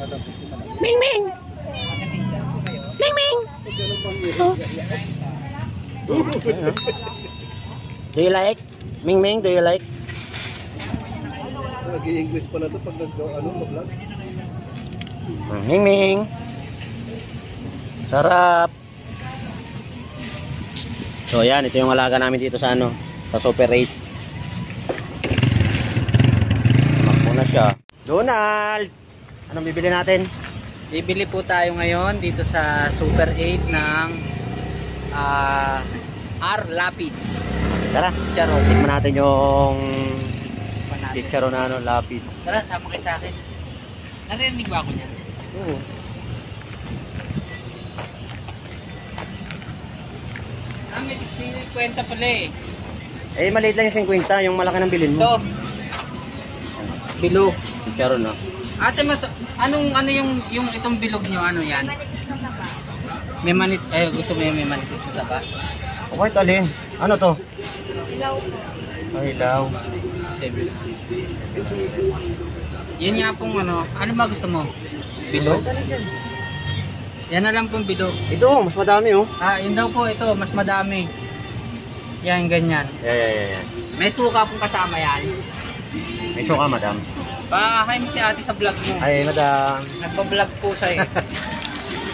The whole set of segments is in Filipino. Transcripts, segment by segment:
Ming Ming! Ming Ming! Oh. Do you like? Ming Ming, do you like? Nag-i-English pala to pag mag-vlog. Ming Ming! Sarap! So yan, ito yung alaga namin dito sa sa Super 8. Tumakbo na siya. Donald! Anong bibili natin? Bibili po tayo ngayon dito sa Super 8 ng R. Lapids. Tara, Chicharon. tikman natin yung chicharon na lapid. Tara, sama kayo sa akin. Narinig ba ako niyan? Oo. May kwenta pala eh. Eh, maliit lang yung 50, yung malaki ng bilhin mo. Ito. Bilog. Chicharon na. Ate, ano yung itong bilog nyo? Ano yan? May manit, gusto mo yung may manitis na taba? Okay, talin. Ano to? Ilaw po. Ay, hilaw. Yun nga pong ano ba gusto mo? Bilog? Yan na lang pong bilog. Ito, mas madami oh. Yun daw po ito, mas madami. Yan, ganyan. Yeah. May suka pong kasama yan. May suka, madam. Hi mo si ate sa vlog mo. Ay, madam. Nagpa-vlog po siya eh.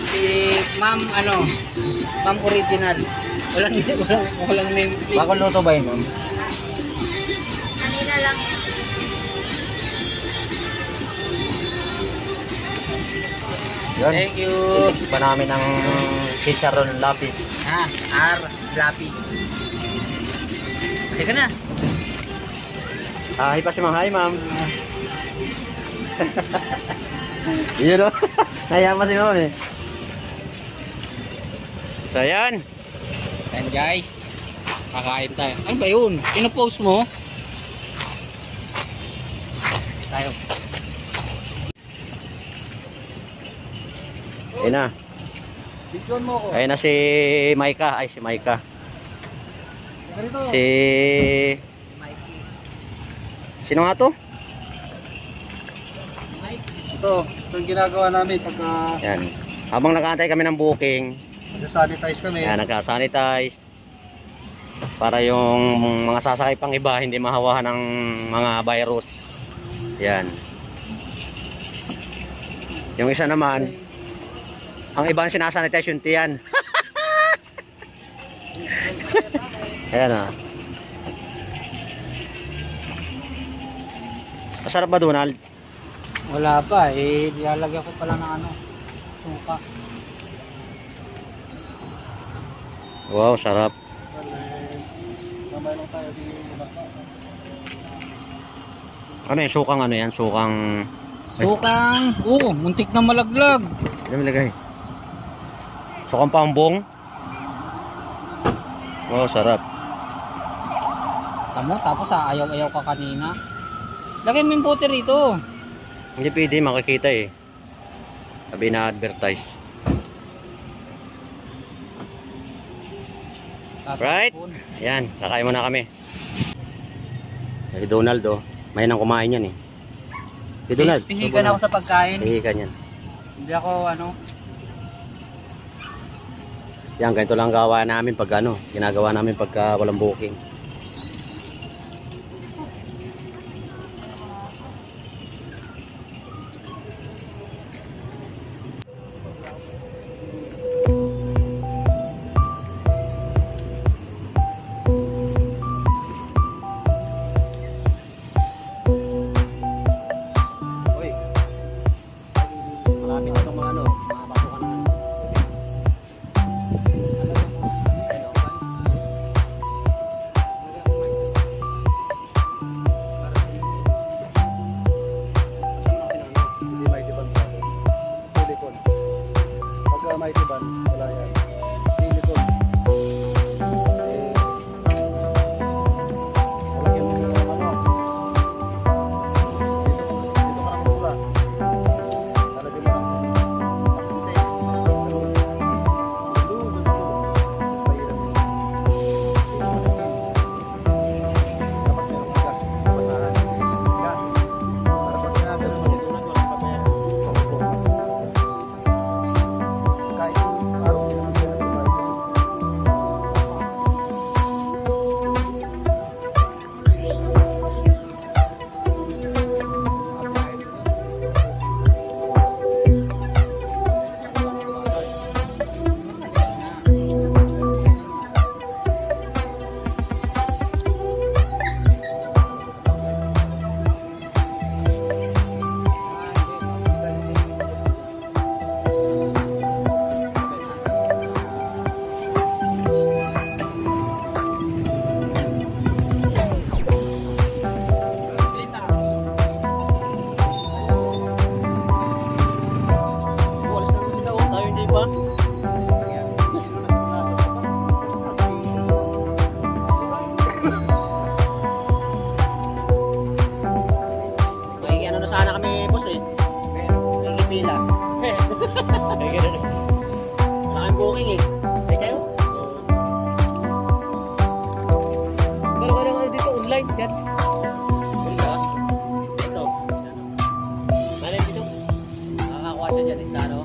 Si ma'am, ma'am original. Walang name. Bagong luto ba yun, ma'am? Kanina lang. Yun. Thank you. Pa namin ng chicharon lapid. R. Lapi. Teka na. Hi pa si ma'am. Hi, ma'am. Yun o. Nayama si ma'am eh. So, yan. And guys, kakain tayo. Ano ba yun? Pinopost mo? Tayo. Ayun na. Bigyan mo ako. Ayun na si Maika. Ay, si Maika. Ganito. Sino nga to? Ito yung ginagawa namin pagka Yan. Habang nag-aantay kami ng booking, nag-sanitize kami. yan, nagka-sanitize para yung mga sasakay pang iba hindi mahawahan ng mga virus. Yan. Yung isa naman, ang ibang sinasanitize yung tiyan. Ayan ah. Masarap ba, Donald? Wala pa eh. Lalagyan ko pala ng suka. Wow, sarap. Kamay lang tayo di Ano yung sukang ano yan? Sukang... Sukang, muntik na malaglag. Ano nilagay? Sukang pambong. Wow, sarap. Tamo, tapos ayaw-ayaw ka kanina. Lagay mo yung butter rito. Hindi pwede, makikita eh. Sabi na advertise. Right? Yan, kakain muna kami. Si Donald oh, may nang kumain yan eh. Si Donald. Pihikan ako sa pagkain. Pihikan yan. Hindi ako Yan, ganito lang gawa namin pag ginagawa namin pagka walang booking. Malapit na itong mga pasukan na hindi may tiban pa. Silicon. Pagka may tiban, wala yan. Silicon. Lalagyan mo ng dito ka ng pula. Lalagyan mo ng pasunte. Dapat meron ng gas. Basahan. Gas. Para pag ginagawa naman ito, walang papel. Manila. Ay, ganun. Wala kang booking eh. Ay kayo? Pero wala ano dito online yan. Ganda. Ito. Malay dito. Nakakakuha siya dyan sa araw.